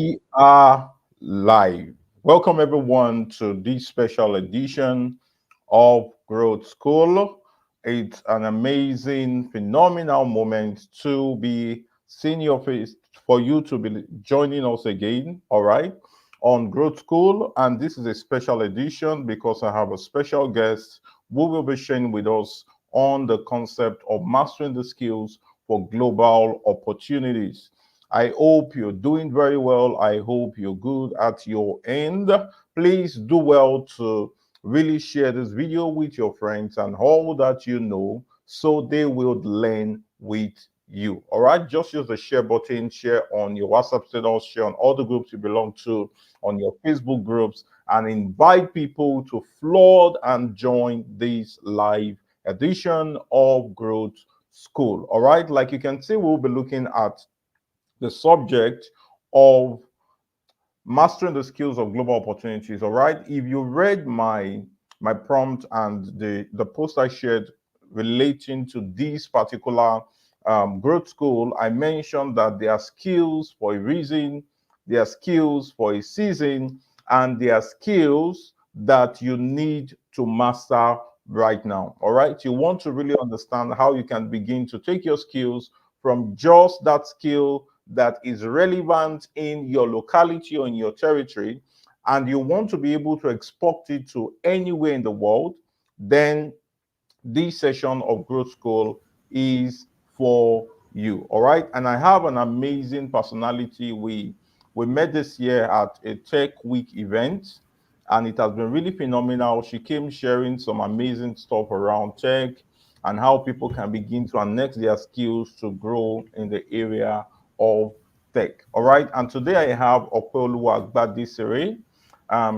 We are live. Welcome everyone to this special edition of Growth School. It's an amazing, phenomenal moment to be seeing your face, for you to be joining us again, all right, on Growth School. And this is a special edition because I have a special guest who will be sharing with us on the concept of mastering the skills for global opportunities. I hope you're doing very well. I hope you're good at your end. Please do well to really share this video with your friends and all that you know so they will learn with you. All right, just use the share button, share on your WhatsApp status, share on all the groups you belong to, on your Facebook groups, and invite people to flood and join this live edition of Growth School. All right, like you can see, we'll be looking at the subject of mastering the skills of global opportunities. All right, if you read my prompt and the post I shared relating to this particular growth school, I mentioned that there are skills for a reason, there are skills for a season, and there are skills that you need to master right now. All right, you want to really understand how you can begin to take your skills from just that skill that is relevant in your locality or in your territory, and you want to be able to export it to anywhere in the world, then this session of Growth School is for you. All right. And I have an amazing personality. We met this year at a Tech Week event, and it has been really phenomenal. She came sharing some amazing stuff around tech and how people can begin to annex their skills to grow in the area of tech. All right. And today I have Opoluwa Gbadisere.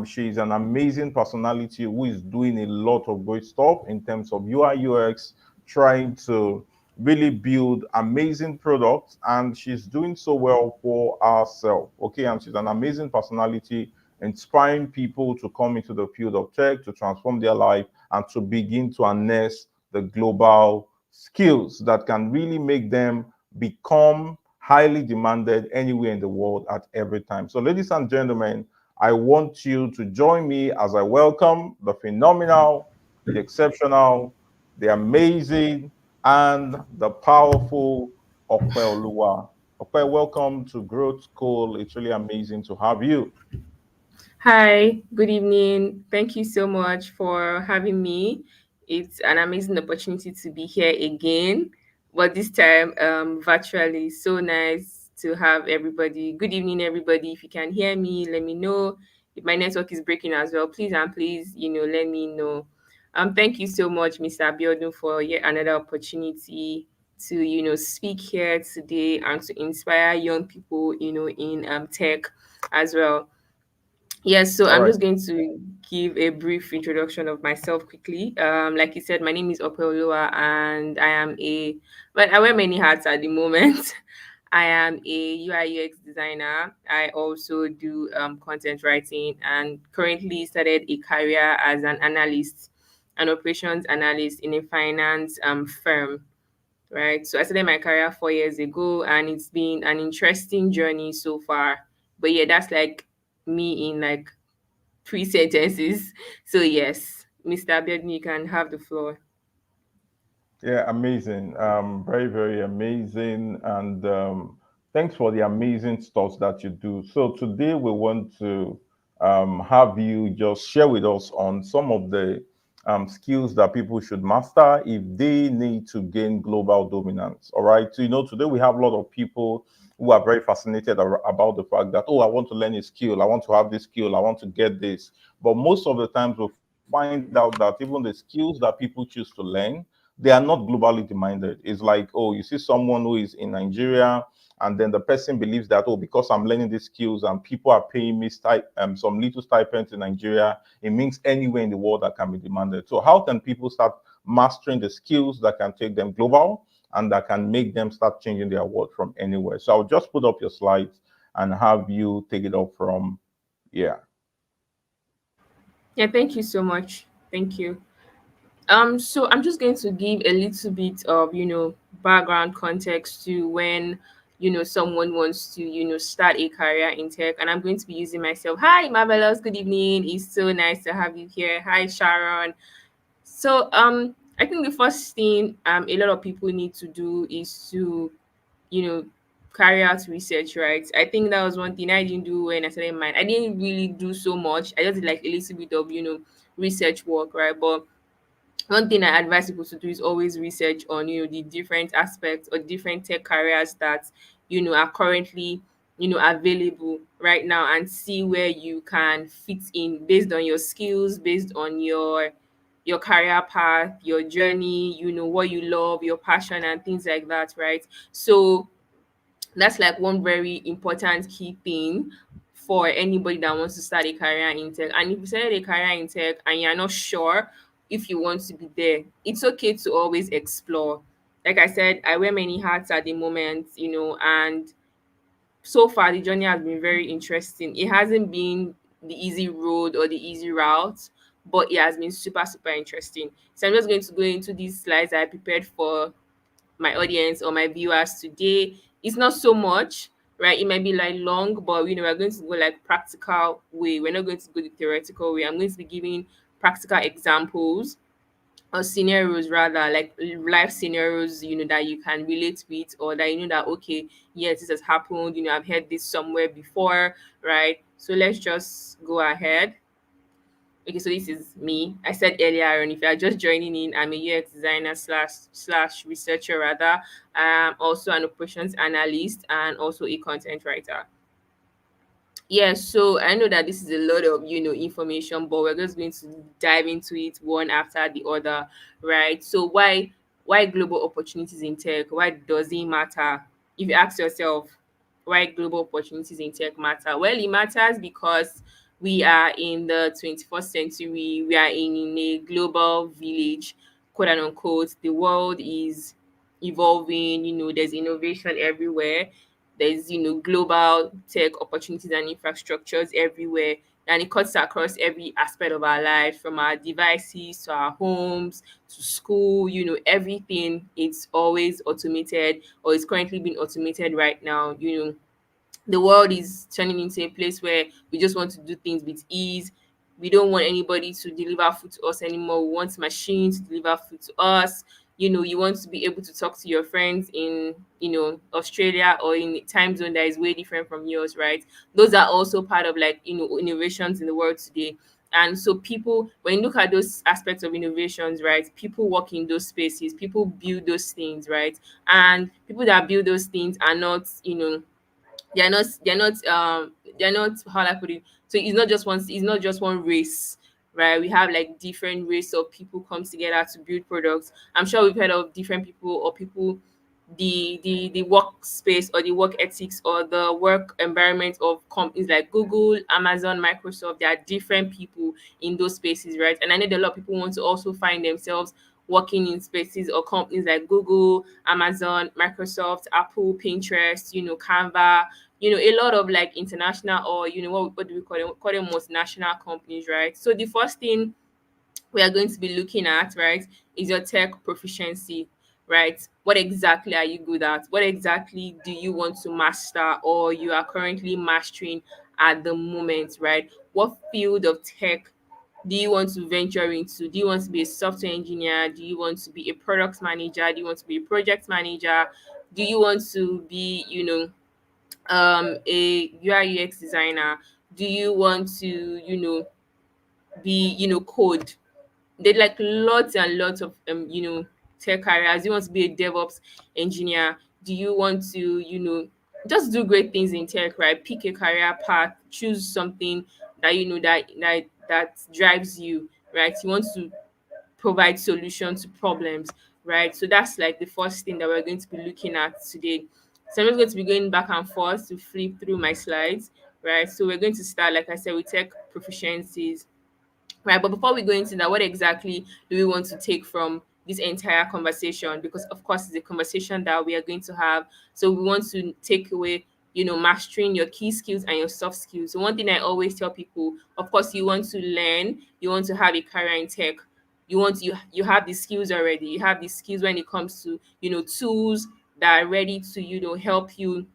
She's an amazing personality who is doing a lot of great stuff in terms of UI UX, trying to really build amazing products, and she's doing so well for herself. Okay, and she's an amazing personality, inspiring people to come into the field of tech to transform their life and to begin to harness the global skills that can really make them become highly demanded anywhere in the world at every time. So, ladies and gentlemen, I want you to join me as I welcome the phenomenal, the exceptional, the amazing, and the powerful Opeoluwa. Ope, welcome to Growth School. It's really amazing to have you. Hi, good evening. Thank you so much for having me. It's an amazing opportunity to be here again, but this time virtually. So nice to have everybody. Good evening, everybody. If you can hear me, let me know. If my network is breaking as well, please and please, let me know. Thank you so much, Mr. Abiodun, for yet another opportunity to, speak here today and to inspire young people, in tech as well. Yes, so All I'm right. just going to give a brief introduction of myself quickly. Like you said, my name is Opeoluwa, and I wear many hats at the moment. I am a UI UX designer. I also do content writing, and currently started a career as an analyst, an operations analyst in a finance firm. Right. So I started my career 4 years ago, and it's been an interesting journey so far. But yeah, that's like me in like three sentences. So yes, Mr. Abiodun, you can have the floor. Yeah, amazing. Very, very amazing. And thanks for the amazing stuff that you do. So today we want to have you just share with us on some of the skills that people should master if they need to gain global dominance. All right. So, today we have a lot of people who are very fascinated about the fact that, oh, I want to learn a skill. I want to have this skill. I want to get this. But most of the times we'll find out that even the skills that people choose to learn, they are not globally demanded. It's like, oh, you see someone who is in Nigeria, and then the person believes that, oh, because I'm learning these skills and people are paying me some little stipends in Nigeria, it means anywhere in the world that can be demanded. So, how can people start mastering the skills that can take them global and that can make them start changing their world from anywhere? So, I'll just put up your slides and have you take it up from yeah. Yeah, thank you so much. Thank you. So I'm just going to give a little bit of, background context to when someone wants to start a career in tech. And I'm going to be using myself. Hi, Marvelous, good evening. It's so nice to have you here. Hi, Sharon. So I think the first thing a lot of people need to do is to you know carry out research, right? I think that was one thing I didn't do when I started mine. I didn't really do so much. I just did like a little bit of research work, right? But one thing I advise people to do is always research on the different aspects or different tech careers that are currently available right now, and see where you can fit in based on your skills, based on your career path, your journey, what you love, your passion and things like that, right? So that's like one very important key thing for anybody that wants to start a career in tech. And if you started a career in tech and you're not sure if you want to be there, it's okay to always explore. Like I said, I wear many hats at the moment, and so far the journey has been very interesting. It hasn't been the easy road or the easy route, but it has been super, super interesting. So I'm just going to go into these slides I prepared for my audience or my viewers today. It's not so much, right? It might be like long, but we're going to go like practical way. We're not going to go the theoretical way. I'm going to be giving practical examples or scenarios, rather like life scenarios, that you can relate with, or that that okay, yes, this has happened, I've heard this somewhere before, right? So let's just go ahead. Okay, so this is me. I said earlier on, if you are just joining in, I'm a UX designer slash researcher rather. Also an operations analyst and also a content writer. Yes, so I know that this is a lot of information, but we're just going to dive into it one after the other, right? So why global opportunities in tech? Why does it matter? If you ask yourself why global opportunities in tech matter, well, it matters because we are in the 21st century. We are in a global village, quote and unquote. The world is evolving. There's innovation everywhere. There's global tech opportunities and infrastructures everywhere, and it cuts across every aspect of our life, from our devices to our homes to school. Everything, it's always automated, or it's currently being automated right now. The world is turning into a place where we just want to do things with ease. We don't want anybody to deliver food to us anymore. We want machines to deliver food to us. You want to be able to talk to your friends in, Australia, or in a time zone that is way different from yours, right? Those are also part of like, innovations in the world today. And so people, when you look at those aspects of innovations, right, people work in those spaces, people build those things, right? And people that build those things are not, they're not how I put it. So it's not just one race, right? We have like different race of people come together to build products. I'm sure we've heard of different people, or people, the workspace or the work ethics or the work environment of companies like Google, Amazon, Microsoft. There are different people in those spaces, right? And I know that a lot of people want to also find themselves working in spaces or companies like Google, Amazon, Microsoft, Apple, Pinterest, Canva, a lot of like international, or what do we call them? We call them multinational companies, right? So the first thing we are going to be looking at, right, is your tech proficiency, right? What exactly are you good at? What exactly do you want to master, or you are currently mastering at the moment, right? What field of tech do you want to venture into? Do you want to be a software engineer? Do you want to be a product manager? Do you want to be a project manager? Do you want to be, a UI UX designer? Do you want to, be, code? There's like lots and lots of tech careers. Do you want to be a DevOps engineer? Do you want to, just do great things in tech, right? Pick a career path, choose something that that drives you, right? You want to provide solutions to problems, right? So that's like the first thing that we're going to be looking at today. So I'm just going to be going back and forth to flip through my slides, right? So we're going to start, like I said, with tech proficiencies. Right, but before we go into that, what exactly do we want to take from this entire conversation? Because of course it's a conversation that we are going to have. So we want to take away, mastering your key skills and your soft skills. So one thing I always tell people, of course, you want to learn, you want to have a career in tech. You have the skills already. You have the skills when it comes to, tools, that are ready to, help you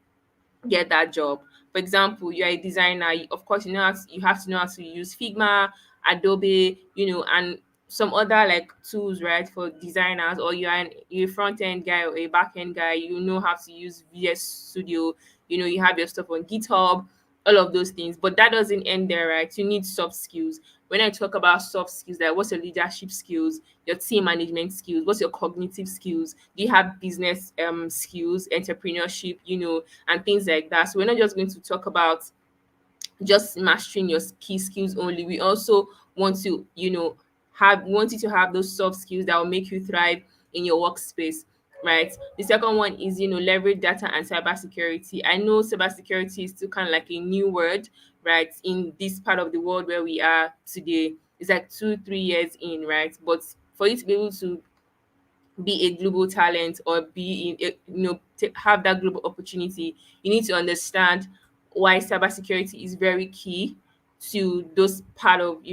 get that job. For example, you're a designer, of course, you have to know how to use Figma, Adobe, and some other like tools, right, for designers. Or you're a front end guy or a back end guy, you know how to use VS Studio, you have your stuff on GitHub, all of those things. But that doesn't end there, right? You need soft skills. When I talk about soft skills, like what's your leadership skills, your team management skills, what's your cognitive skills? Do you have business skills, entrepreneurship, and things like that? So we're not just going to talk about just mastering your key skills only. We also want to, want you to have those soft skills that will make you thrive in your workspace, right? The second one is, leverage data and cybersecurity. I know cybersecurity is still kind of like a new word, right, in this part of the world where we are today. It's like 2 3 years in, right? But for you to be able to be a global talent or be in a, to have that global opportunity, you need to understand why cybersecurity is very key to those part of,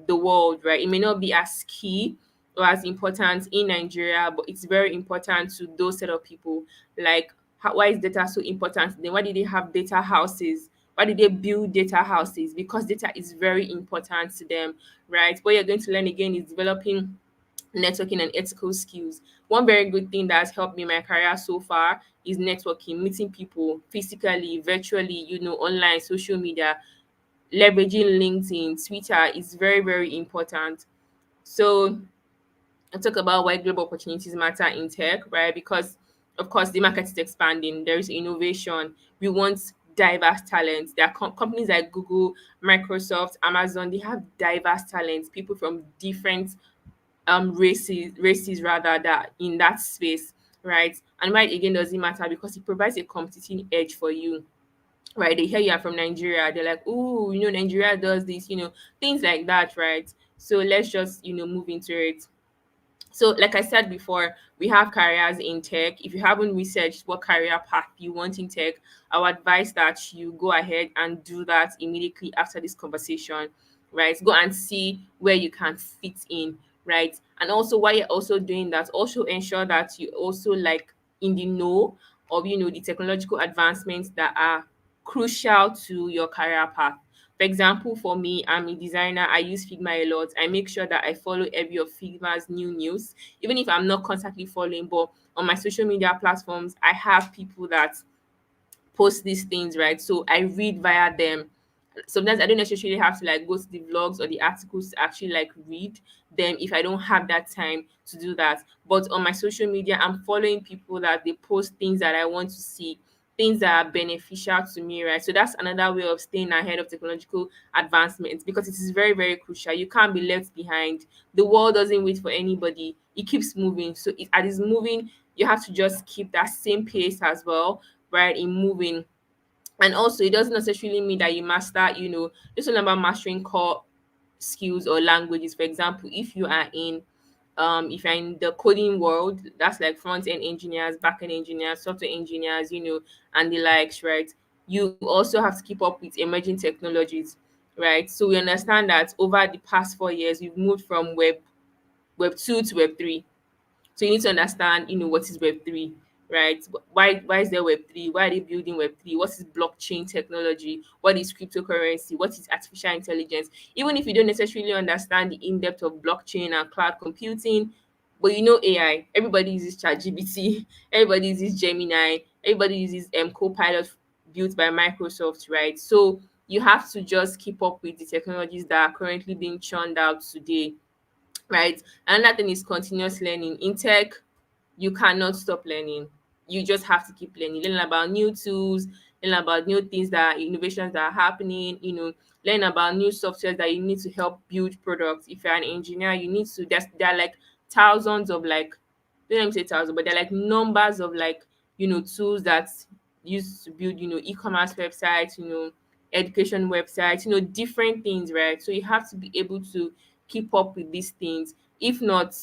the world, right? It may not be as key or as important in Nigeria, but it's very important to those set of people. Like, why is data so important? Then why did they have data houses? Why did they build data houses? Because data is very important to them, right? What you're going to learn again is developing networking and ethical skills. One very good thing that has helped me in my career so far is networking, meeting people physically, virtually, online, social media, leveraging LinkedIn, Twitter is very, very important. So I talk about why global opportunities matter in tech, right? Because of course the market is expanding, there is innovation. We want diverse talents. There are companies like Google, Microsoft, Amazon, they have diverse talents, people from different races rather, that in that space, right? And why again does it matter? Because it provides a competitive edge for you, right? They hear you are from Nigeria, they're like, oh, Nigeria does this, things like that, right? So let's just, move into it. So, like I said before, we have careers in tech. If you haven't researched what career path you want in tech, I would advise that you go ahead and do that immediately after this conversation, right? Go and see where you can fit in, right? And also, while you're also doing that, also ensure that you also like in the know of, the technological advancements that are crucial to your career path. For example, for me, I'm a designer. I use Figma a lot. I make sure that I follow every of Figma's new news, even if I'm not constantly following. But on my social media platforms, I have people that post these things, right? So I read via them. Sometimes I don't necessarily have to like go to the vlogs or the articles to actually like read them if I don't have that time to do that. But on my social media, I'm following people that they post things that I want to see, things that are beneficial to me, right? So that's another way of staying ahead of technological advancements, because it is very, very crucial. You can't be left behind. The world doesn't wait for anybody. It keeps moving. So as it's moving, you have to just keep that same pace as well, right? In moving. And also, it doesn't necessarily mean that you master, it's all about mastering core skills or languages. For example, if you're in the coding world, that's like front end engineers, back end engineers, software engineers, and the likes, right? You also have to keep up with emerging technologies, right? So we understand that over the past 4 years, we've moved from web 2 to web 3. So you need to understand, what is Web3, right? Why is there Web 3? Why are they building Web 3? What is blockchain technology? What is cryptocurrency? What is artificial intelligence? Even if you don't necessarily understand the in-depth of blockchain and cloud computing, but AI, everybody uses ChatGPT, everybody uses Gemini, everybody uses Copilot built by Microsoft, right? So you have to just keep up with the technologies that are currently being churned out today, right? Another thing is continuous learning. In tech, you cannot stop learning. You just have to keep learning. Learn about new tools, learn about new things innovations that are happening, learn about new softwares that you need to help build products. If you're an engineer, you need to, there are like thousands of like, don't let me say thousands, but there are like numbers of like, tools that used to build, e-commerce websites, education websites, different things, right? So you have to be able to keep up with these things. If not,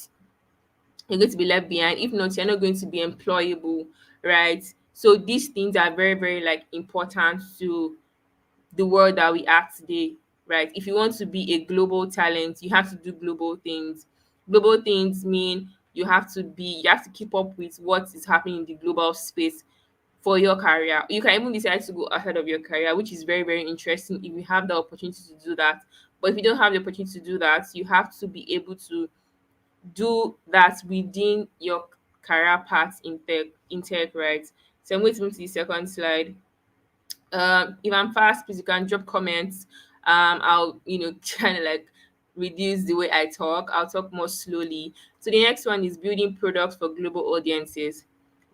you're going to be left behind. If not, you're not going to be employable, right? So these things are very, very like important to the world that we are today, right? If you want to be a global talent, you have to do global things. Global things mean you have to keep up with what is happening in the global space for your career. You can even decide to go ahead of your career, which is very, very interesting if you have the opportunity to do that. But if you don't have the opportunity to do that, you have to be able to do that within your career path in tech, right? So I'm going to move to the second slide. If I'm fast, please you can drop comments. I'll kind of like reduce the way I talk. I'll talk more slowly. So the next one is building products for global audiences,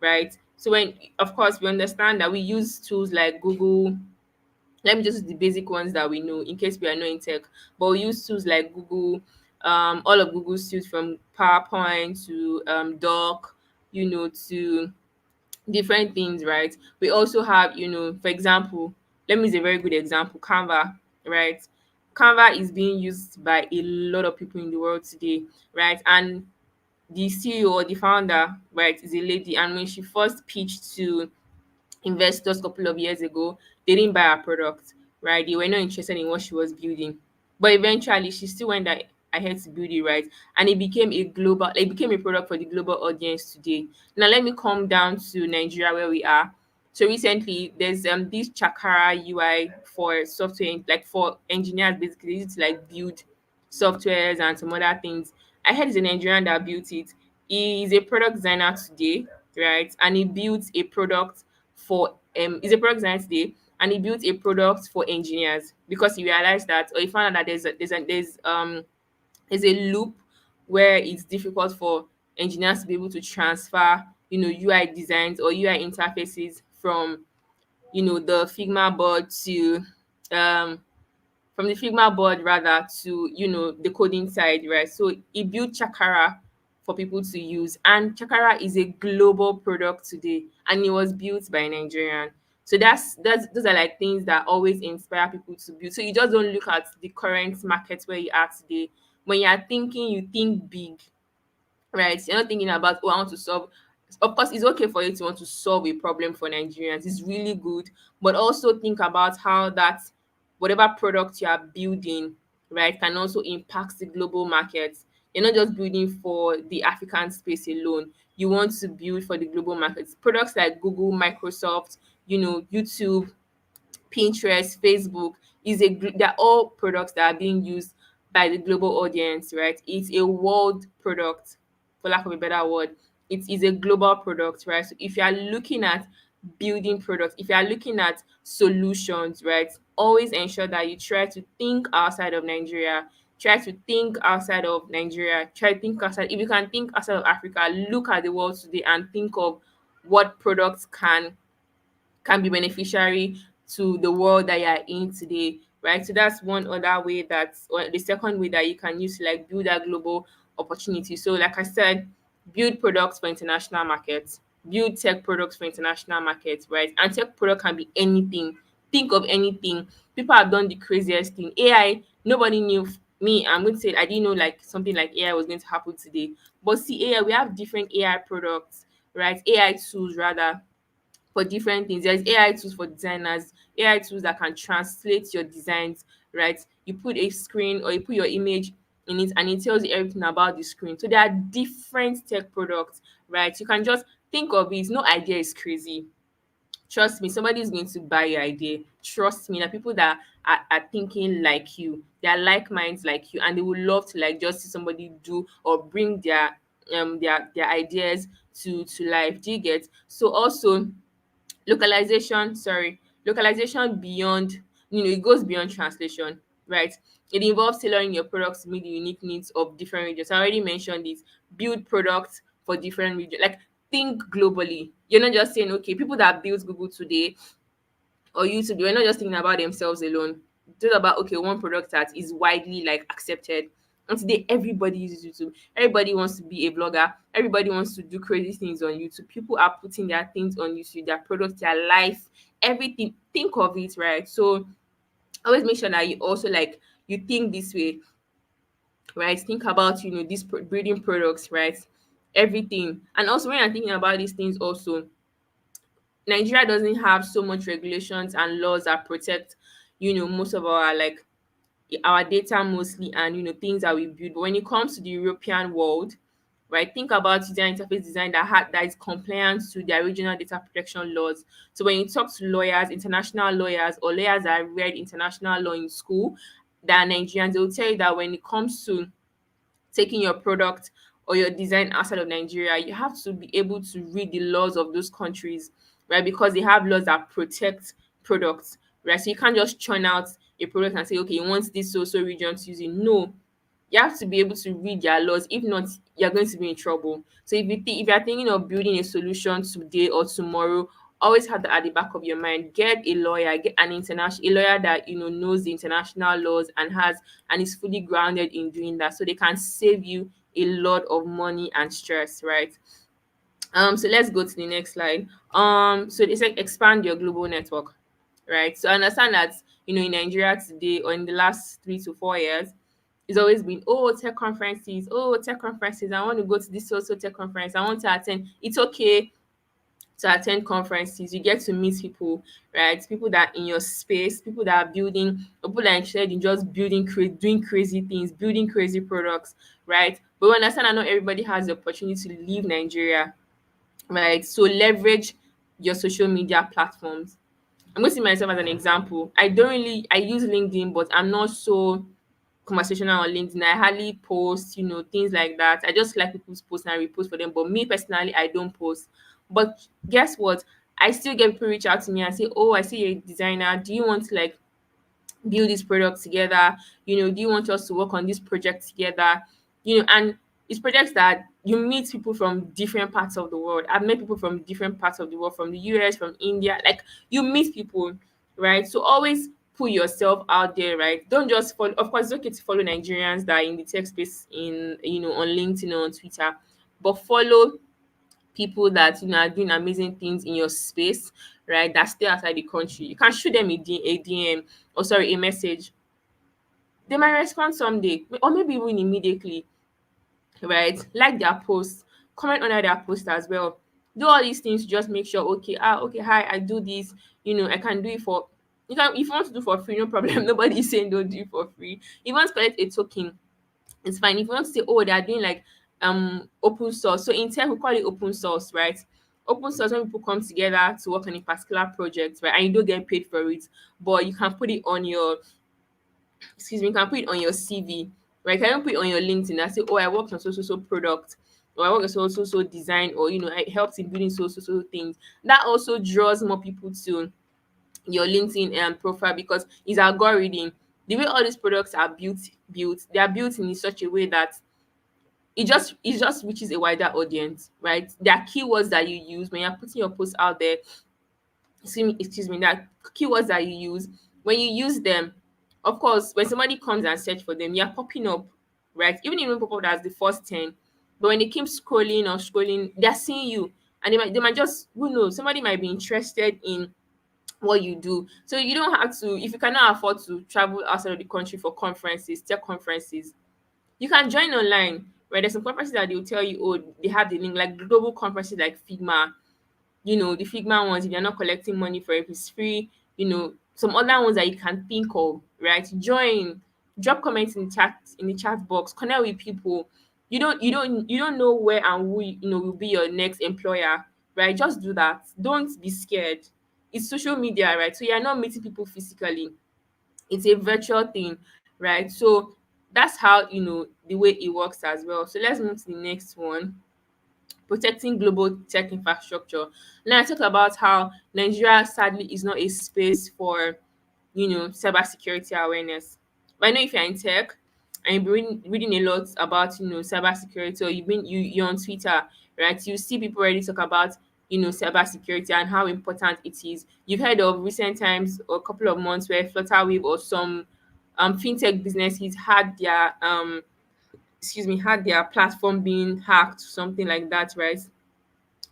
right? So when of course we understand that we use tools like Google. Let me just use the basic ones that we know in case we are not in tech. But we use tools like Google, all of Google's tools from PowerPoint to Doc, to different things, right? We also have, for example, let me use a very good example, Canva, right? Canva is being used by a lot of people in the world today, right? And the CEO or the founder, right, is a lady. And when she first pitched to investors a couple of years ago, they didn't buy her product, right? They were not interested in what she was building. But eventually she still went ahead to build it, right? And it became a product for the global audience today. Now let me come down to Nigeria where we are. So recently there's this Chakara UI for software, like for engineers basically. They use it to like build softwares and some other things. I heard it's a Nigerian that built it. He is a product designer today, right? And he built a product for he's a product designer today, and he built a product for engineers because he realized that, or he found out that there's a loop where it's difficult for engineers to be able to transfer, UI designs or UI interfaces from, the Figma board to um from the Figma board rather to the coding side, right? So he built Chakara for people to use, and Chakara is a global product today, and it was built by a Nigerian. So that's those are like things that always inspire people to build. So you just don't look at the current market where you are today. When you are thinking, you think big, right? You're not thinking about, oh, I want to solve. Of course, it's okay for you to want to solve a problem for Nigerians. It's really good, but also think about how that whatever product you are building, right, can also impact the global market. You're not just building for the African space alone. You want to build for the global markets. Products like Google, Microsoft, YouTube, Pinterest, Facebook they're all products that are being used by the global audience, right? It's a world product, for lack of a better word. It is a global product, right? So if you are looking at building products, if you are looking at solutions, right, always ensure that you try to think outside of Nigeria. Try to think outside of Nigeria. Try to think outside. If you can think outside of Africa, look at the world today and think of what products can be beneficiary to the world that you are in today, right? So that's one other way or the second way that you can use to like build that global opportunity. So like I said, build products for international markets, build tech products for international markets, right? And tech product can be anything. Think of anything. People have done the craziest thing. AI, nobody knew. Me, I'm going to say I didn't know like something like AI was going to happen today. But see, AI, we have different AI products, right? AI tools rather, for different things. There's AI tools for designers, AI tools that can translate your designs, right? You put a screen or you put your image in it and it tells you everything about the screen. So there are different tech products, right? You can just think of it. No idea is crazy. Trust me, somebody is going to buy your idea. Trust me, that people that are thinking like you, they are like minds like you, and they would love to like just see somebody do or bring their ideas to life. Do you get? So also localization beyond, it goes beyond translation, right? It involves tailoring your products to meet the unique needs of different regions. I already mentioned this. Build products for different regions, like think globally. You're not just saying, okay, people that build Google today or YouTube, they're not just thinking about themselves alone. It's about, okay, one product that is widely like accepted. And today everybody uses YouTube. Everybody wants to be a blogger. Everybody wants to do crazy things on YouTube. People are putting their things on YouTube, their products, their life, everything. Think of it, right? So always make sure that you also like you think this way, right? Think about these breeding products, right? Everything. And also when you're thinking about these things also, Nigeria doesn't have so much regulations and laws that protect, most of our like our data mostly, and things that we build. But when it comes to the European world, right? Think about user interface design that is compliant to their regional data protection laws. So when you talk to lawyers, international lawyers, or lawyers that read international law in school that are Nigerians, they will tell you that when it comes to taking your product or your design outside of Nigeria, you have to be able to read the laws of those countries, right? Because they have laws that protect products, right? So you can't just churn out a product and say, okay, you want this so region to use it. No, you have to be able to read their laws. If not, you're going to be in trouble. So if you're thinking of building a solution today or tomorrow, always have that at the back of your mind. Get a lawyer, get an international a lawyer that knows the international laws and is fully grounded in doing that, so they can save you a lot of money and stress, right? So let's go to the next slide. So they said expand your global network, right? So I understand that in Nigeria today, or in the last 3 to 4 years, it's always been, oh, tech conferences, oh, tech conferences. I want to go to this also tech conference. I want to attend. It's okay to attend conferences. You get to meet people, right? People that are in your space, people that are building, people that are interested in just building, doing crazy things, building crazy products, right? But we understand that not everybody has the opportunity to leave Nigeria, right? So leverage your social media platforms. I'm going to see myself as an example. I use LinkedIn, but I'm not so conversational on LinkedIn. I hardly post, things like that. I just like people's posts and I repost for them. But me personally, I don't post. But guess what? I still get people reach out to me and say, oh, I see you're a designer. Do you want to like build this product together? Do you want us to work on this project together? And it's projects that you meet people from different parts of the world. I've met people from different parts of the world, from the US, from India. Like, you meet people, right? So always put yourself out there, right? Don't just follow. Of course, it's okay to follow Nigerians that are in the tech space in on LinkedIn or on Twitter, but follow people that are doing amazing things in your space, right? That stay outside the country. You can shoot them a DM, or sorry, a message. They might respond someday, or maybe even immediately, right? Like their posts, comment under their post as well. Do all these things to just make sure, okay, okay, hi, I do this, I can do it for you can if you want to do for free, no problem. Nobody is saying don't do it for free. If you want to collect a token, it's fine. If you want to say, oh, they are doing like open source. So in tech we call it open source, right? Open source, when people come together to work on a particular project, right? And you don't get paid for it, but you can put it on your you can put it on your CV, right? You can put it on your LinkedIn and say, oh, I worked on so product, or I worked on so design, or I helped in building so things. That also draws more people to your LinkedIn profile, because it's algorithm. The way all these products are built, they are built in such a way that it just reaches a wider audience, right? There are keywords that you use when you're putting your post out there. Excuse me, that keywords that you use, when you use them, of course, when somebody comes and search for them, you're popping up, right? Even if you don't pop up as the first 10, but when they keep scrolling, they're seeing you, and they might just, who knows, somebody might be interested in what you do. So you don't have to, if you cannot afford to travel outside of the country for conferences, tech conferences, you can join online, right? There's some conferences that they'll tell you, oh, they have the link, like global conferences like Figma, the Figma ones. If you're not collecting money for it, it's free. Some other ones that you can think of, right? Join, drop comments in the chat box, connect with people. You don't know where and who will be your next employer, right? Just do that. Don't be scared. It's social media, right? So you're not meeting people physically. It's a virtual thing, right? So that's how the way it works as well. So let's move to the next one. Protecting global tech infrastructure. Now I talked about how Nigeria sadly is not a space for cybersecurity awareness. But I know if you're in tech and you've been reading a lot about cybersecurity, or you're on Twitter, right? You see people already talk about cybersecurity and how important it is. You've heard of recent times or a couple of months where Flutterwave or some fintech businesses had their platform being hacked, something like that, right?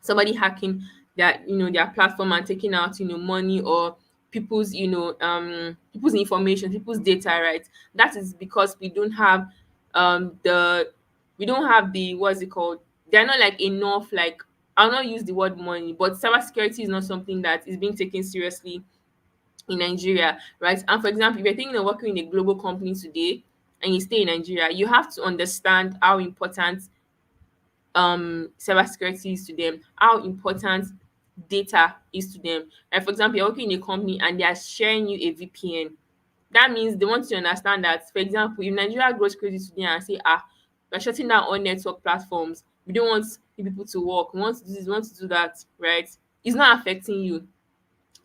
Somebody hacking their platform and taking out money, or people's information, people's data, right? That is because the we don't have the, what's it called, they're not like enough, like, I'll not use the word money, but cybersecurity is not something that is being taken seriously in Nigeria, right? And for example, if you're thinking of working in a global company today and you stay in Nigeria, you have to understand how important cybersecurity is to them, how important data is to them. Like for example, you're working in a company and they are sharing you a VPN. That means they want you to understand that, for example, if Nigeria grows crazy today and say, we're shutting down all network platforms, we don't want you people to work, we want to do this, we want to do that, right? It's not affecting you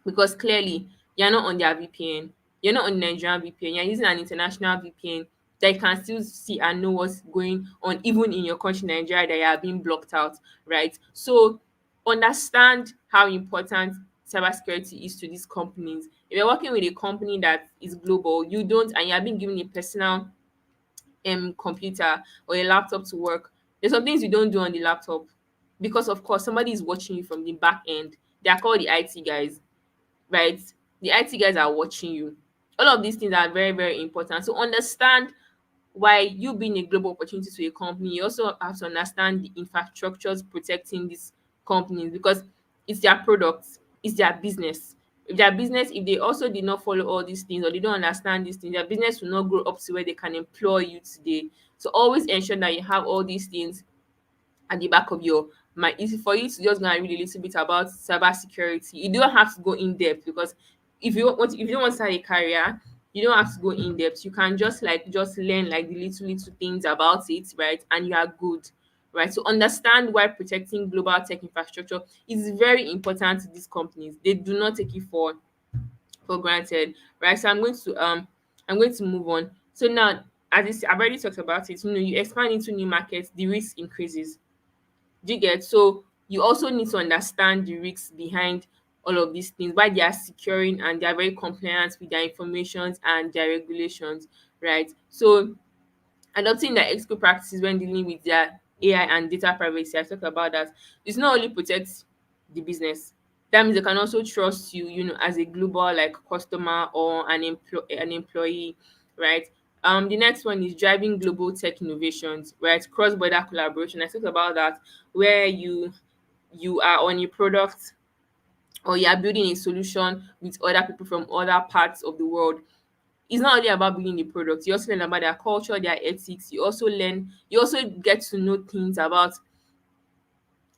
because clearly you're not on their VPN. You're not on Nigerian VPN. You're using an international VPN that you can still see and know what's going on, even in your country, Nigeria, that you are being blocked out, right? So understand how important cybersecurity is to these companies. If you're working with a company that is global, you don't, and you are being given a personal computer or a laptop to work, there's some things you don't do on the laptop because, of course, somebody is watching you from the back end. They are called the IT guys, right? The IT guys are watching you. All of these things are very, very important. So understand why you being a global opportunity to a company, you also have to understand the infrastructures protecting these companies because it's their products, it's their business. If their business, if they also did not follow all these things or they don't understand these things, their business will not grow up to where they can employ you today. So always ensure that you have all these things at the back of your mind. Easy for you to just go and read a little bit about cybersecurity. You don't have to go in depth because if you don't want to start a career, you don't have to go in depth. You can just learn like the little things about it, right? And you are good. Right. So understand why protecting global tech infrastructure is very important to these companies. They do not take it for granted. Right. So I'm going to move on. So now, as this, I've already talked about it, you expand into new markets, the risk increases. Do you get? So you also need to understand the risks behind all of these things, why they are securing and they are very compliant with their informations and their regulations, right? So adopting their ethical practices when dealing with their AI and data privacy, I talked about that. It's not only protect the business. That means they can also trust you, as a global like customer or an employee, right? The next one is driving global tech innovations, right? Cross-border collaboration. I talked about that, where you are on a product or you are building a solution with other people from other parts of the world. It's not only about building the product, you also learn about their culture, their ethics. You also get to know things about,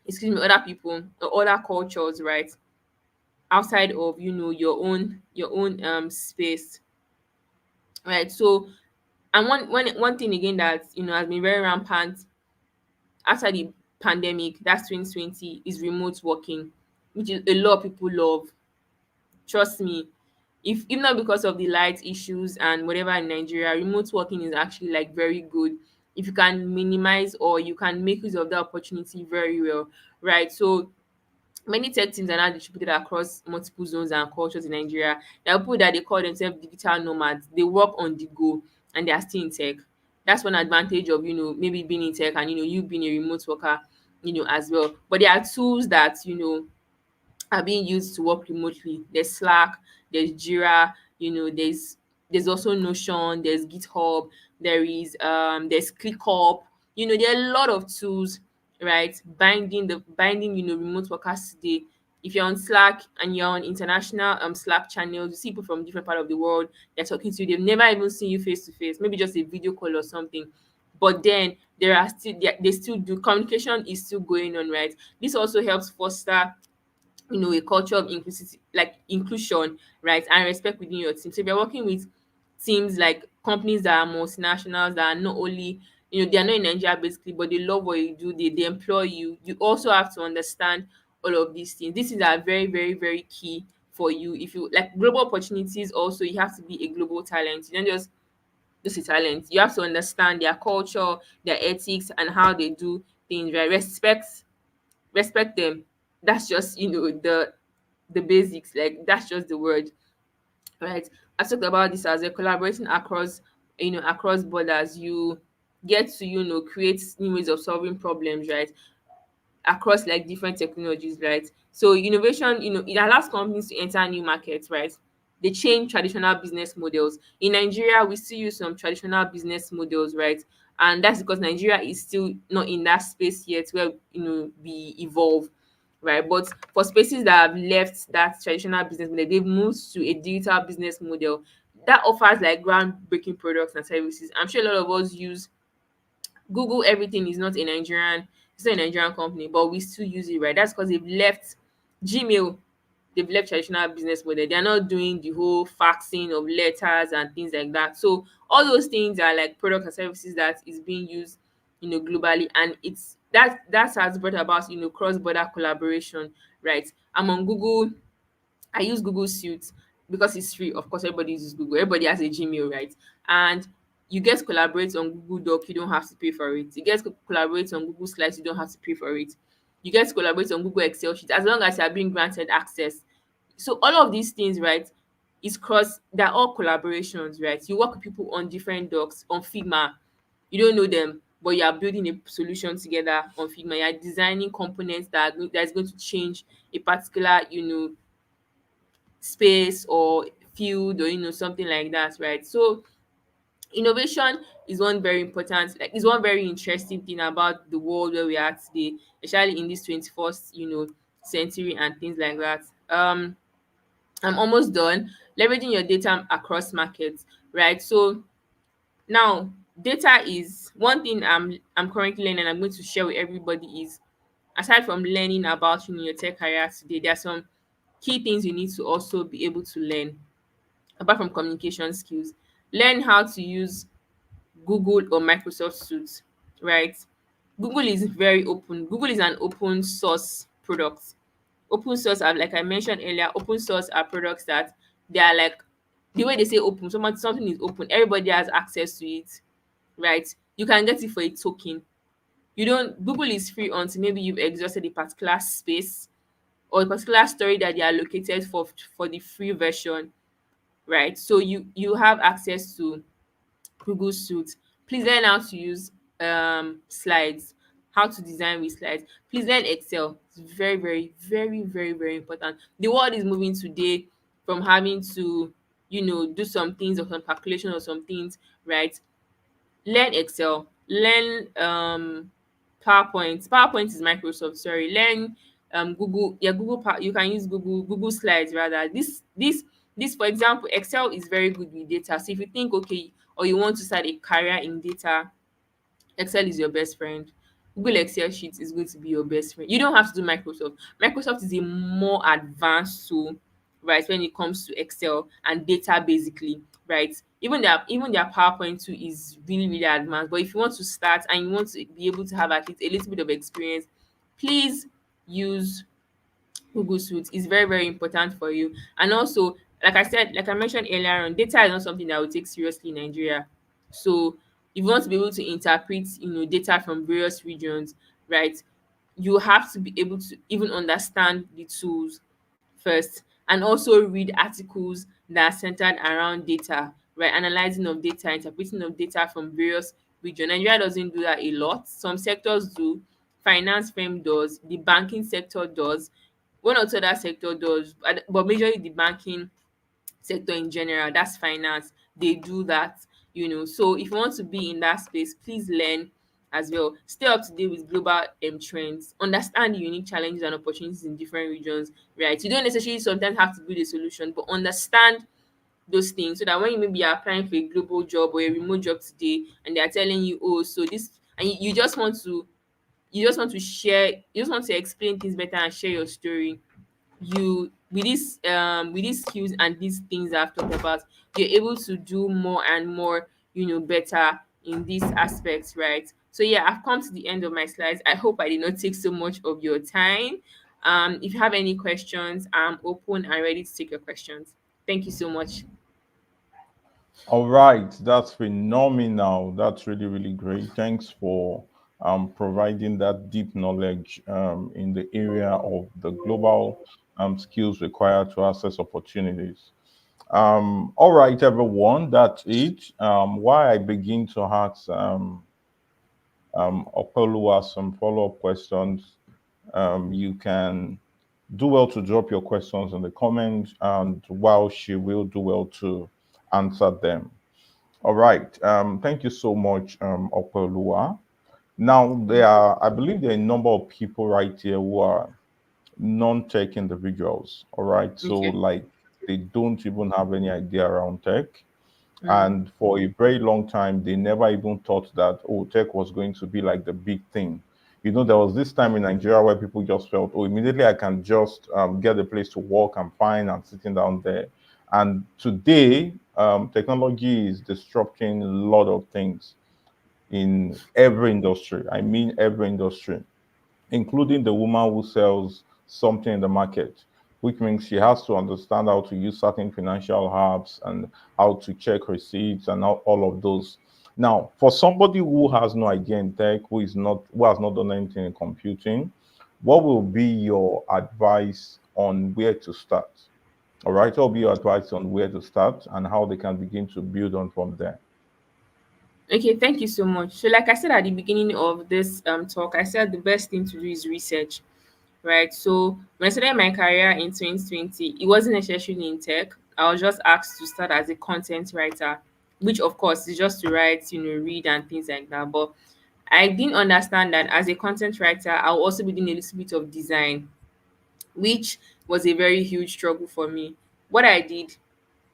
other people or other cultures, right? Outside of your own space, right? So, and one thing again that has been very rampant after the pandemic, that's 2020, is remote working, which is a lot of people love. Trust me, if not because of the light issues and whatever in Nigeria, remote working is actually like very good if you can minimize or you can make use of the opportunity very well, right? So many tech teams are now distributed across multiple zones and cultures in Nigeria. There are people that they call themselves digital nomads. They work on the go and they are still in tech. That's one advantage of maybe being in tech and you being a remote worker, as well. But there are tools that are being used to work remotely. There's Slack, there's Jira, there's also Notion, there's GitHub, there's ClickUp. There are a lot of tools, right? Binding remote workers today. If you're on Slack and you're on international Slack channels, you see people from different part of the world, they're talking to you, they've never even seen you face to face, maybe just a video call or something. But then they still do communication is still going on, right? This also helps foster a culture of inclusivity, like inclusion, right, and respect within your team. So if you're working with teams like companies that are multinationals that are not only they are not in Nigeria basically, but they love what you do, they employ you. You also have to understand all of these things. These things are very, very, very key for you. If you like global opportunities, also you have to be a global talent. You don't just a talent. You have to understand their culture, their ethics, and how they do things. Right, respect them. That's just the basics. Like that's just the word, right? I talked about this as a collaborating across borders. You get to create new ways of solving problems, right? Across like different technologies, right? So innovation, it allows companies to enter new markets, right? They change traditional business models. In Nigeria, we still use some traditional business models, right? And that's because Nigeria is still not in that space yet where we evolve, right? But for spaces that have left that traditional business model, they've moved to a digital business model that offers like groundbreaking products and services. I'm sure a lot of us use Google. Everything is not a Nigerian It's not a Nigerian company, but we still use it, right? That's because they've left Gmail, they've left traditional business model. They're not doing the whole faxing of letters and things like that. So all those things are like products and services that is being used, globally, and it's that has brought about, cross-border collaboration, right? I'm on Google. I use Google Suite because it's free. Of course, everybody uses Google. Everybody has a Gmail, right? And you get to collaborate on Google Doc, you don't have to pay for it. You get to collaborate on Google Slides, you don't have to pay for it. You get to collaborate on Google Excel sheet as long as you are being granted access. So all of these things, right, they're all collaborations, right? You work with people on different docs, on Figma. You don't know them, but you are building a solution together on Figma. You are designing components that is going to change a particular, space or field, or something like that, right? So innovation is one very important, like, is one very interesting thing about the world where we are today, especially in this 21st, century and things like that. I'm almost done. Leveraging your data across markets, right? So now, data is one thing I'm currently learning, I'm going to share with everybody. Is aside from learning about, your tech career today, there are some key things you need to also be able to learn apart from communication skills. Learn how to use Google or Microsoft Suite, right? Google is very open. Google is an open source product. Open source are, like I mentioned earlier, open source are products that they are like, the way they say open, something is open, everybody has access to it, right? You can get it for a token. You don't Google is free until maybe you've exhausted a particular space or a particular story that they are allocated for the free version, right? So you have access to Google Suite. Please learn how to use slides, how to design with slides. Please learn Excel. It's very, very, very, very, very important. The world is moving today from having to, do some things or some calculation or some things, right? Learn Excel, learn PowerPoint. PowerPoint is Microsoft, sorry. Learn Google, yeah, you can use Google Slides rather. This for example, Excel is very good with data. So if you think, okay, or you want to start a career in data, Excel is your best friend. Google Excel sheet is going to be your best friend. You don't have to do Microsoft. Microsoft is a more advanced tool, right, when it comes to Excel and data basically, right? Even their PowerPoint too is really, really advanced. But if you want to start and you want to be able to have at least a little bit of experience, please use Google Suite. Is very, very important for you. And also, like I mentioned earlier on, data is not something that we take seriously in Nigeria. So if you want to be able to interpret, data from various regions, right, you have to be able to even understand the tools first, and also read articles that are centered around data, right? Analyzing of data, interpreting of data from various regions. Nigeria doesn't do that a lot. Some sectors do. Finance firm does. The banking sector does. One or two other sector does, but majorly the banking sector in general, that's finance, they do that. So if you want to be in that space, please learn as well. Stay up to date with global trends. Understand the unique challenges and opportunities in different regions, right? You don't necessarily sometimes have to build a solution, but understand those things so that when you maybe are applying for a global job or a remote job today, and they are telling you, oh, so this, and you just want to explain things better and share your story. You with these skills and these things I've talked about, you're able to do more and more, better in these aspects, right? So yeah, I've come to the end of my slides. I hope I did not take so much of your time. If you have any questions, I'm open and ready to take your questions. Thank you so much. All right, that's phenomenal. That's really, really great. Thanks for providing that deep knowledge in the area of the global skills required to access opportunities. All right, everyone, that's it. Why I begin to ask Opelua some follow-up questions, you can do well to drop your questions in the comments, and while she will do well to answer them. All right. Thank you so much, Opelua. Now, I believe there are a number of people right here who are non-tech individuals. All right. So, Okay. like, they don't even have any idea around tech. Mm. And for a very long time, they never even thought that, oh, tech was going to be like the big thing. There was this time in Nigeria where people just felt, oh, immediately I can just get a place to work. I'm fine. I'm sitting down there. And today, technology is disrupting a lot of things in every industry. I mean, every industry, including the woman who sells something in the market, which means she has to understand how to use certain financial apps and how to check receipts and all of those. Now, for somebody who has no idea in tech, who has not done anything in computing, what will be your advice on where to start? All right, what will be your advice on where to start and how they can begin to build on from there? Okay, thank you so much. So, like I said at the beginning of this talk, I said the best thing to do is research, right? So, when I started my career in 2020, it wasn't necessarily in tech. I was just asked to start as a content writer, which, of course, is just to write, read and things like that. But I didn't understand that as a content writer, I'll also be doing a little bit of design, which was a very huge struggle for me. What I did,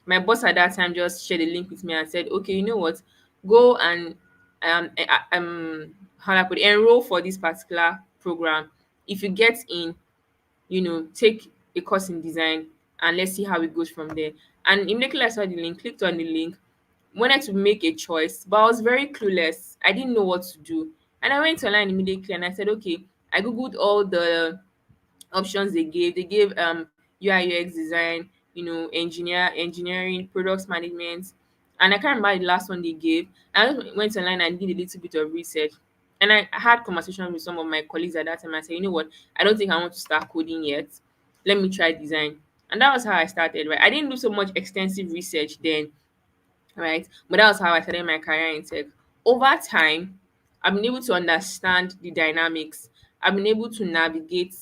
my boss at that time just shared a link with me and said, okay, you know what, go and how do I put it, enroll for this particular program. If you get in, take a course in design and let's see how it goes from there. And immediately I saw the link, clicked on the link, wanted to make a choice, but I was very clueless. I didn't know what to do. And I went online immediately and I said, okay, I googled all the options they gave. They gave UI UX design, engineering, products management, and I can't remember the last one they gave. I just went online and did a little bit of research. And I had conversation with some of my colleagues at that time. I said, you know what, I don't think I want to start coding yet. Let me try design. And that was how I started, right? I didn't do so much extensive research then, right? But that was how I started my career in tech. Over time, I've been able to understand the dynamics. I've been able to navigate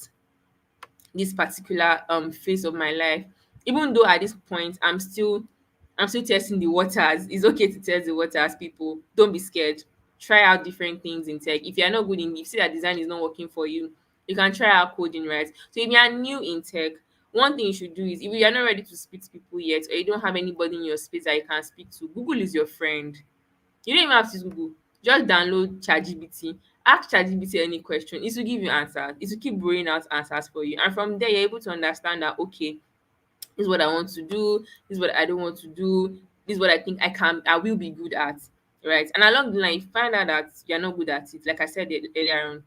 this particular phase of my life. Even though at this point I'm still testing the waters. It's okay to test the waters, people. Don't be scared. Try out different things in tech. If you're not good in, if you see that design is not working for you, you can try out coding, right? So if you are new in tech, one thing you should do is, if you are not ready to speak to people yet, or you don't have anybody in your space that you can speak to, Google is your friend. You don't even have to use Google. Just download ChatGPT. Ask ChatGPT any question. It will give you answers. It will keep bringing out answers for you. And from there, you're able to understand that, okay, this is what I want to do, this is what I don't want to do, this is what I think I will be good at. Right. And along the line, you find out that you're not good at it. Like I said earlier on,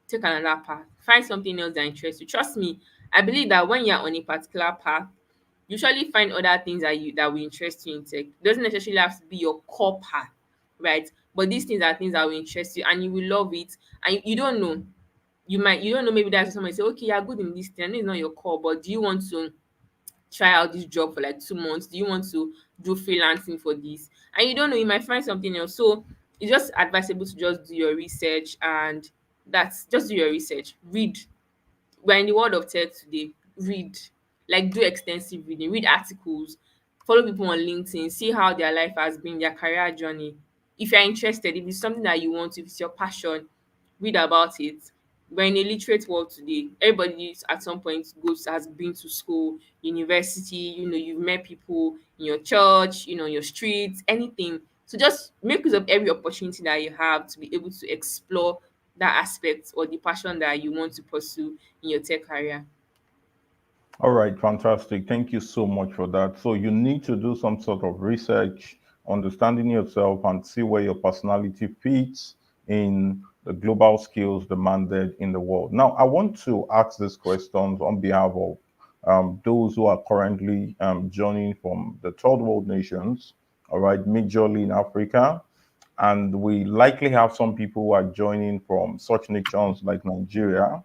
take another path. Find something else that interests you. Trust me, I believe that when you're on a particular path, you usually find other things that will interest you in tech. It doesn't necessarily have to be your core path, right? But these things are things that will interest you and you will love it. And you don't know. You don't know, maybe that's somebody say, okay, you're good in this thing. I know it's not your core, but do you want to try out this job for like 2 months? Do you want to do freelancing for this? And you don't know, you might find something else. So it's just advisable to just do your research, and that's just do your research. Read. We're in the world of tech today. Read, like, do extensive reading, read articles, follow people on LinkedIn, see how their life has been, their career journey. If you're interested, if it's something that you want, if it's your passion, read about it. We're in a literate world today. Everybody at some point has been to school, university, you've met people in your church, your streets, anything. So just make use of every opportunity that you have to be able to explore that aspect or the passion that you want to pursue in your tech career. All right, fantastic. Thank you so much for that. So you need to do some sort of research, understanding yourself, and see where your personality fits in the global skills demanded in the world. Now, I want to ask these questions on behalf of those who are currently joining from the third world nations, all right, majorly in Africa. And we likely have some people who are joining from such nations like Nigeria.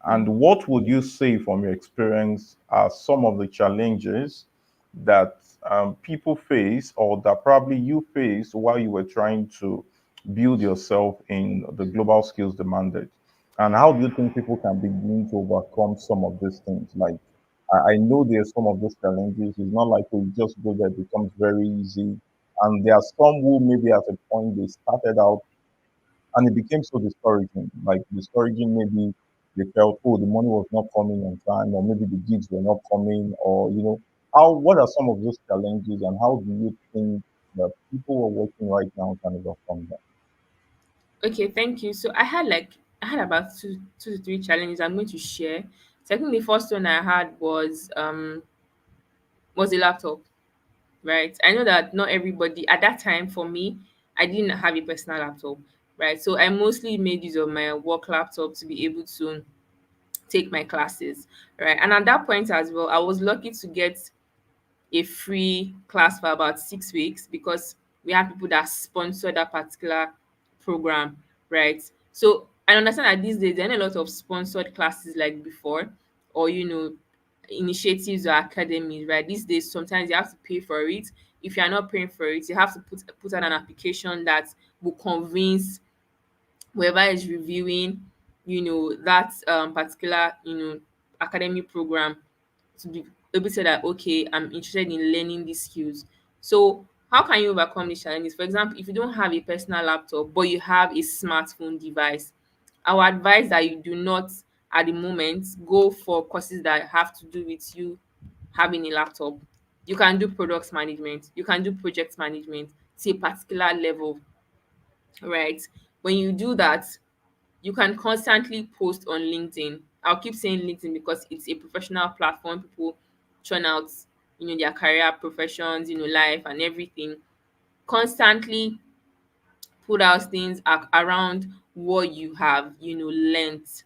And what would you say from your experience are some of the challenges that people face or that probably you faced while you were trying to build yourself in the global skills demanded? And how do you think people can begin to overcome some of these things? Like, I know there's some of those challenges. It's not like we just go there, it becomes very easy. And there are some who maybe at a point they started out and it became so discouraging. Like discouraging, maybe they felt, oh, the money was not coming on time, or maybe the gigs were not coming, or how what are some of those challenges and how do you think that people who are working right now can overcome that? Okay, thank you. So I had like I had about two to three challenges I'm going to share. So I think the first one I had was a laptop, right? I know that not everybody at that time, for me, I didn't have a personal laptop, right? So I mostly made use of my work laptop to be able to take my classes, right? And at that point as well, I was lucky to get a free class for about 6 weeks because we have people that sponsor that particular program, right? So I understand that these days there are not a lot of sponsored classes like before, or initiatives or academies, right? These days sometimes you have to pay for it. If you are not paying for it, you have to put out an application that will convince whoever is reviewing, that particular, academic program to be able to say that, okay, I'm interested in learning these skills. So how can you overcome these challenges? For example, if you don't have a personal laptop but you have a smartphone device, I would advise that you do not at the moment go for courses that have to do with you having a laptop. You can do product management, you can do project management to a particular level, right? When you do that, you can constantly post on LinkedIn. I'll keep saying LinkedIn because it's a professional platform. People churn out, their career, professions, life and everything. Constantly put out things around what you have, learnt,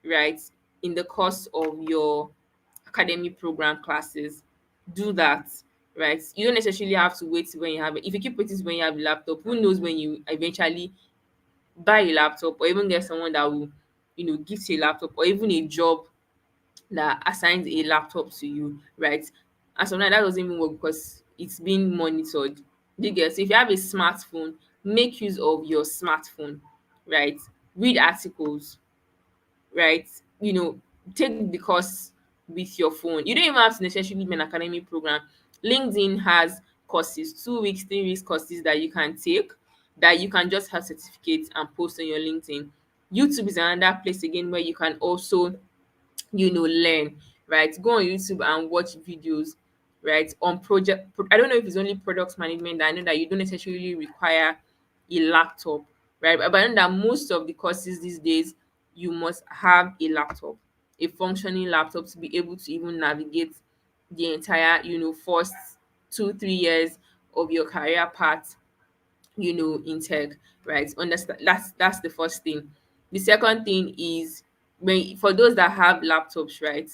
right, in the course of your academic program classes. Do that, right? You don't necessarily have to wait when you have it. If you keep waiting when you have a laptop, who knows when you eventually buy a laptop or even get someone that will, gift you a laptop or even a job that assigns a laptop to you, right? And sometimes that doesn't even work because it's being monitored. Do you get? So if you have a smartphone, make use of your smartphone, right? Read articles, right? Take the course with your phone. You don't even have to necessarily be an academic program. LinkedIn has courses, 2 weeks, 3 weeks courses that you can take, that you can just have certificates and post on your LinkedIn. YouTube is another place again where you can also, learn, right? Go on YouTube and watch videos, right? On I don't know if it's only product management that I know that you don't necessarily require a laptop, right? But I know that most of the courses these days, you must have a laptop, a functioning laptop to be able to even navigate the entire, first 2 3 years of your career path, in tech, right? Understand, that's the first thing. The second thing is, when for those that have laptops, right?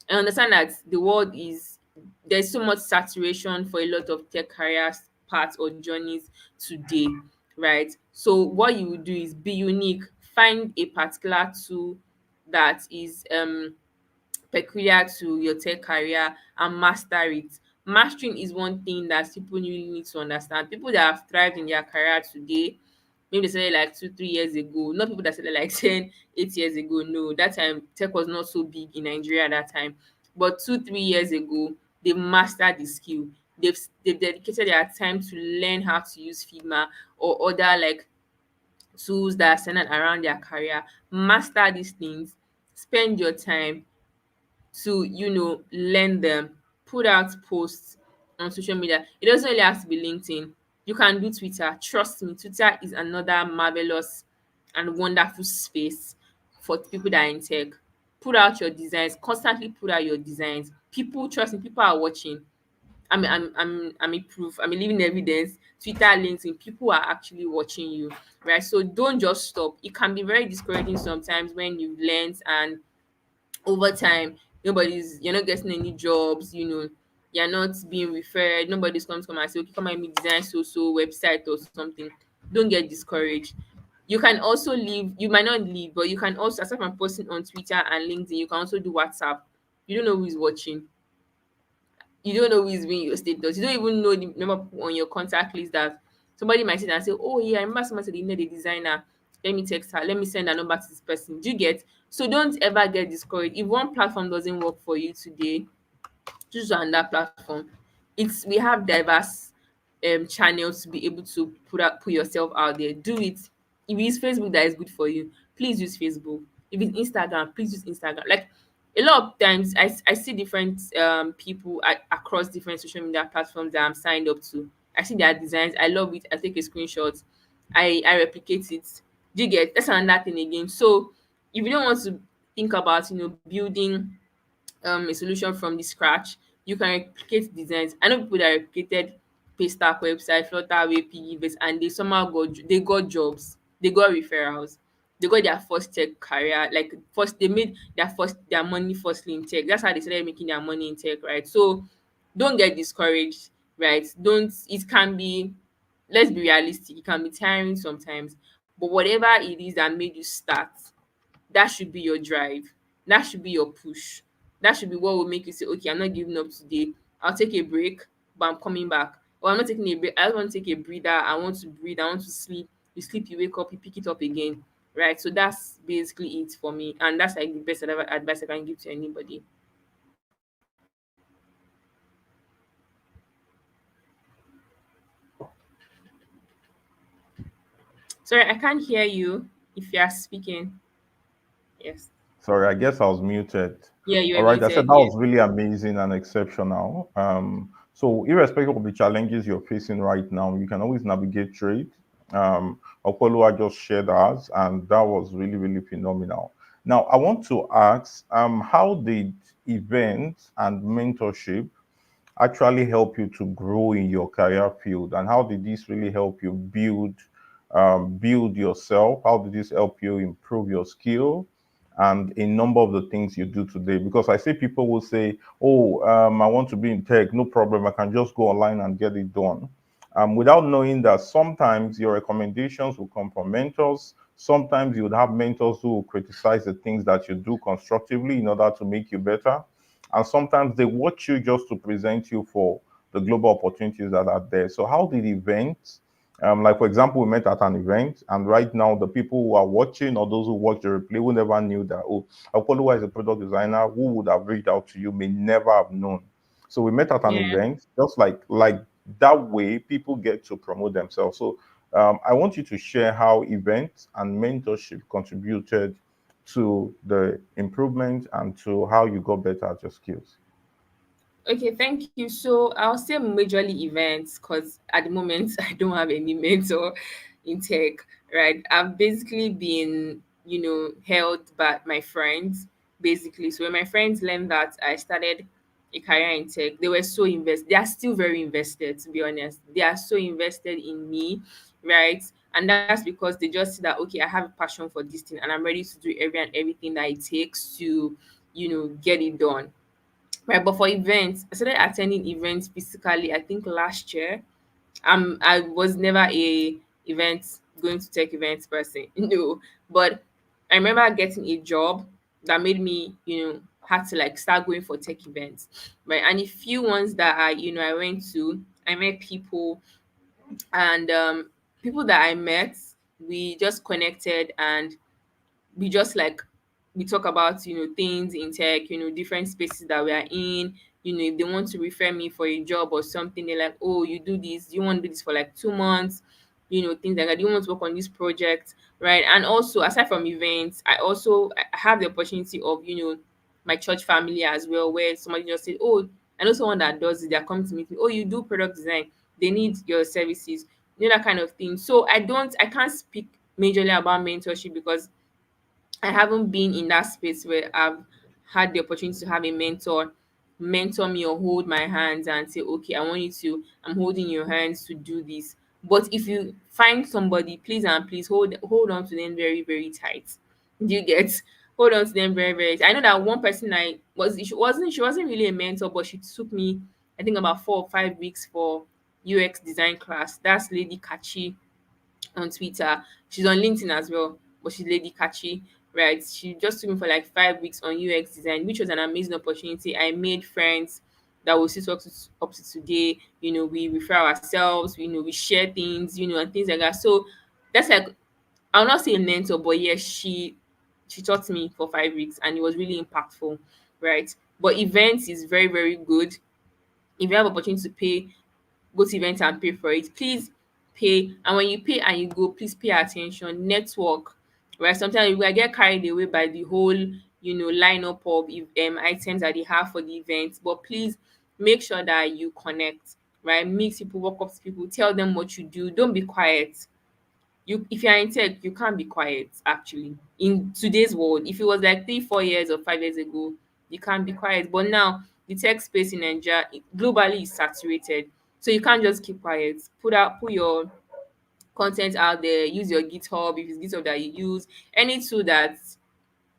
I understand that the world is there's so much saturation for a lot of tech careers paths or journeys today, right? So what you would do is be unique, find a particular tool that is peculiar to your tech career and master it. Mastering is one thing that people really need to understand. People that have thrived in their career today, maybe they started like 2 3 years ago, not people that started like 10 8 years ago. No, that time tech was not so big in Nigeria at that time. But 2 3 years ago, they mastered the skill. They've dedicated their time to learn how to use Figma or other like tools that are centered around their career. Master these things, spend your time to, learn them, put out posts on social media. It doesn't really have to be LinkedIn. You can do Twitter. Trust me, Twitter is another marvelous and wonderful space for people that are in tech. Put out your designs, constantly put out your designs. People, trust me, people are watching. I'm a proof. I'm a living evidence. Twitter, LinkedIn, people are actually watching you, right? So don't just stop. It can be very discouraging sometimes when you've learned and over time you're not getting any jobs, you're not being referred, nobody's coming to come and say, okay, come and me design website or something. Don't get discouraged. You can also leave, you might not leave, but you can also, aside from posting on Twitter and LinkedIn, you can also do WhatsApp. You don't know who is watching, you don't know who is viewing your status, you don't even know the number of people on your contact list that somebody might sit and say, oh yeah, I remember someone said they need a designer, let me text her, let me send a number to this person. Do you get? So don't ever get discouraged if one platform doesn't work for you today. Choose another platform. It's We have diverse channels to be able to put yourself out there. Do it. If it's Facebook that is good for you, please use Facebook. If it's Instagram, please use Instagram. Like a lot of times I see different people across different social media platforms that I'm signed up to. I see their designs, I love it, I take a screenshot, I replicate it. Do you get? That's another thing again. So if you don't want to think about, building a solution from the scratch, you can replicate designs. I know people that replicated Paystack website, Flutterwave, Piggyvest, and they somehow got jobs, they got referrals, they got their first tech career. Like first, they made their money firstly in tech. That's how they started making their money in tech, right? So don't get discouraged, right? Don't. It can be, let's be realistic. It can be tiring sometimes, but whatever it is that made you start, that should be your drive. That should be your push. That should be what will make you say, okay, I'm not giving up today. I'll take a break, but I'm coming back. Or I'm not taking a break. I just want to take a breather. I want to breathe. I want to sleep. You sleep, you wake up, you pick it up again. Right. So that's basically it for me. And that's like the best advice I can give to anybody. Sorry, I can't hear you if you are speaking. Yes. Sorry, I guess I was muted. Yeah, you All were right, I said muted. that Yes. was really amazing and exceptional. So irrespective of the challenges you're facing right now, you can always navigate through it. Opolua just shared ours, and that was really, really phenomenal. Now, I want to ask, how did events and mentorship actually help you to grow in your career field, and how did this really help you build yourself? How did this help you improve your skill and a number of the things you do today? Because I see people will say, oh, I want to be in tech, no problem, I can just go online and get it done, without knowing that sometimes your recommendations will come from mentors. Sometimes you would have mentors who will criticize the things that you do constructively in order to make you better, and sometimes they watch you just to present you for the global opportunities that are there. So how did events, like for example, we met at an event, and right now the people who are watching or those who watch the replay who never knew that, oh, Apollo is a product designer, who would have reached out to you may never have known. So we met at an Yeah. event, just like that way people get to promote themselves. So I want you to share how events and mentorship contributed to the improvement and to how you got better at your skills. Okay, thank you. So I'll say majorly events because at the moment I don't have any mentor in tech, right? I've basically been, held by my friends, basically. So when my friends learned that I started a career in tech, they were so invested. They are still very invested, to be honest. They are so invested in me, right? And that's because they just see that, okay, I have a passion for this thing and I'm ready to do everything that it takes to, get it done. Right, but for events, I started attending events physically, I think last year. I was never a event going to tech events person, no. But I remember getting a job that made me, had to like start going for tech events. Right. And a few ones that I went to, I met people, and people that I met, we just connected, and we just like we talk about things in tech, different spaces that we are in. If they want to refer me for a job or something, they're like, oh, you do this, do you want to do this for like 2 months, things like that, do you want to work on this project, right? And also, aside from events, I have the opportunity of my church family as well, where somebody just said, oh, I know someone that does it, they're coming to meet me, oh, you do product design, they need your services, that kind of thing. So I can't speak majorly about mentorship because I haven't been in that space where I've had the opportunity to have a mentor me or hold my hands and say, okay, I'm holding your hands to do this. But if you find somebody, please and please hold on to them very, very tight. Do you get? Hold on to them very, very tight. I know that one person she wasn't really a mentor, but she took me, I think, about 4 or 5 weeks for UX design class. That's Lady Kachi on Twitter. She's on LinkedIn as well, but she's Lady Kachi, right? She just took me for like 5 weeks on UX design, which was an amazing opportunity. I made friends that will still talk to up to today. We refer ourselves, we share things, and things like that. So that's like, I'll not say a mentor, but yes, she taught me for 5 weeks and it was really impactful, right? But events is very, very good. If you have opportunity to pay, go to event and pay for it, please pay. And when you pay and you go, please pay attention, network, right? Sometimes you might get carried away by the whole lineup of items that they have for the event, but please make sure that you connect, right? Meet people, walk up to people, tell them what you do, don't be quiet. You, if you're in tech, you can't be quiet actually. In today's world, if it was like 3 4 years or 5 years ago, you can't be quiet. But now the tech space in Nigeria globally is saturated. So you can't just keep quiet. Put your content out there, use your GitHub, if it's GitHub that you use, any tool that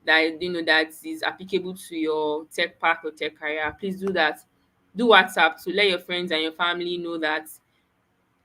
is applicable to your tech path or tech career, please do that. Do WhatsApp to let your friends and your family know that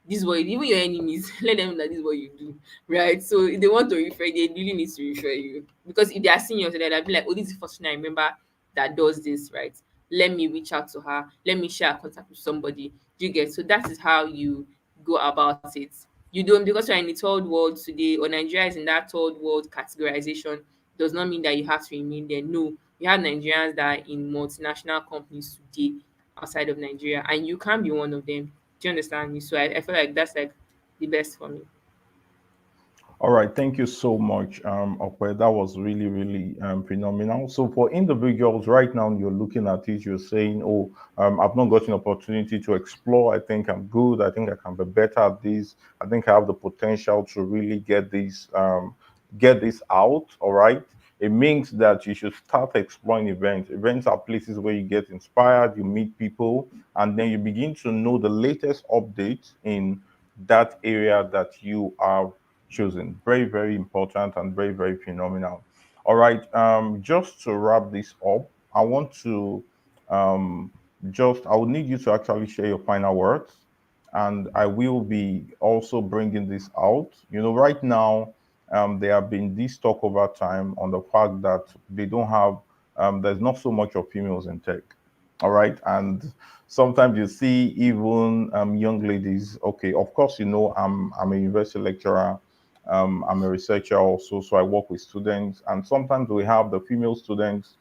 this is what you do. Even your enemies, let them know that this is what you do, right? So if they want to refer, they really need to refer you, because if they are seeing you, they'll be like, oh, this is the first thing I remember that does this, right? Let me reach out to her. Let me share a contact with somebody. Do you get? So that is how you go about it. You don't, because you're in the third world today, or Nigeria is in that third world categorization, does not mean that you have to remain there. No, you have Nigerians that are in multinational companies today outside of Nigeria, and you can be one of them. Do you understand me? So I feel like that's like the best for me. All right, thank you so much, Okwe. That was really, really phenomenal. So for individuals right now, you're looking at it, you're saying, "Oh, I've not got an opportunity to explore. I think I'm good. I think I can be better at this. I think I have the potential to really get this out." All right. It means that you should start exploring events. Events are places where you get inspired, you meet people, and then you begin to know the latest updates in that area that you are chosen. Very, very important and very, very phenomenal. All right. Just to wrap this up, I want to um, I would need you to actually share your final words. And I will be also bringing this out. You know, right now, there have been this talk over time on the fact that they don't have, there's not so much of females in tech. All right. And sometimes you see even young ladies. Okay, of course, you know, I'm a university lecturer. I'm a researcher also, so I work with students, and sometimes we have the female students,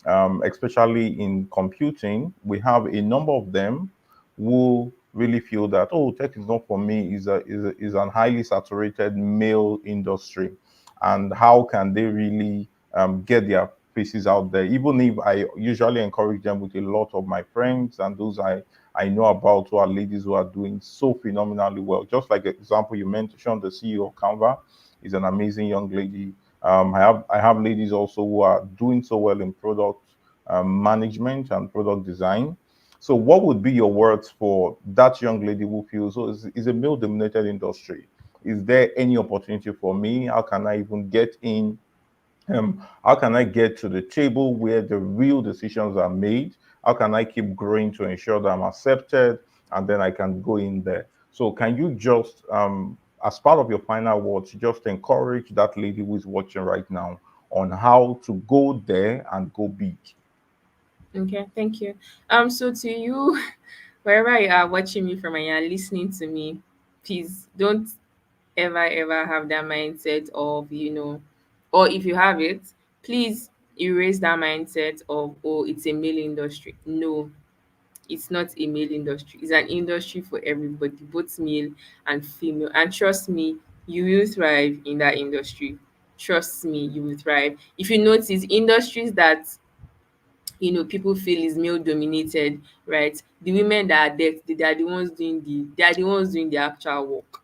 especially in computing. We have a number of them who really feel that, oh, tech is not for me. Is an highly saturated male industry, and how can they really get their faces out there? Even if I usually encourage them with a lot of my friends and those I know about, who are ladies who are doing so phenomenally well. Just like example you mentioned, the CEO of Canva is an amazing young lady. I have ladies also who are doing so well in product management and product design. So, what would be your words for that young lady who feels, oh, it's a male dominated industry? Is there any opportunity for me? How can I even get in? How can I get to the table where the real decisions are made? How can I keep growing to ensure that I'm accepted and then I can go in there? So, can you just, as part of your final words, just encourage that lady who is watching right now on how to go there and go big? Okay, thank you. So to you, wherever you are watching me from and you're listening to me, please don't ever have that mindset of, or if you have it, please erase that mindset of, oh, it's a male industry. No, it's not a male industry. It's an industry for everybody, both male and female. And trust me, you will thrive in that industry. Trust me, you will thrive. If you notice industries that people feel is male dominated, right? The women that are there, they are the ones doing the actual work.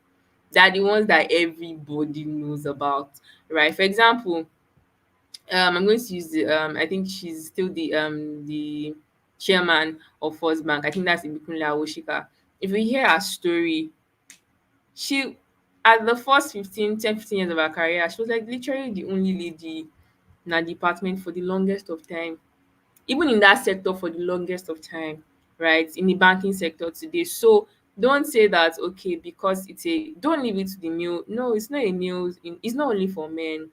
They are the ones that everybody knows about, right? For example, I'm going to use the I think she's still the chairman of First Bank. I think that's Ibikunle Awoshika. If we hear her story, she at the first 15 years of her career, she was like literally the only lady in her department for the longest of time, even in that sector for the longest of time, right? In the banking sector today. So don't say that, okay, because don't leave it to the male. No, it's not a male, it's not only for men.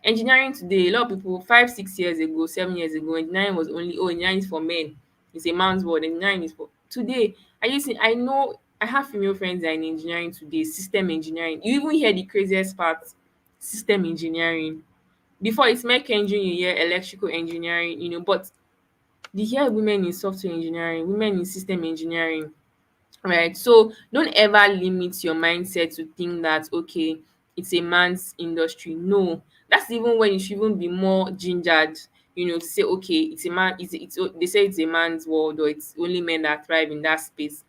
Engineering today, a lot of people 5 6 years ago, 7 years ago, engineering was only, oh, engineering is for men. It's a man's world. Engineering is for today. I know I have female friends that are in engineering today, system engineering. You even hear the craziest part, system engineering. Before it's mech engine, you hear electrical engineering, but you hear women in software engineering, women in system engineering, right? So don't ever limit your mindset to think that, okay, it's a man's industry. No, that's even when you should even be more gingered, to say, okay, it's a man, they say it's a man's world, or it's only men that thrive in that space.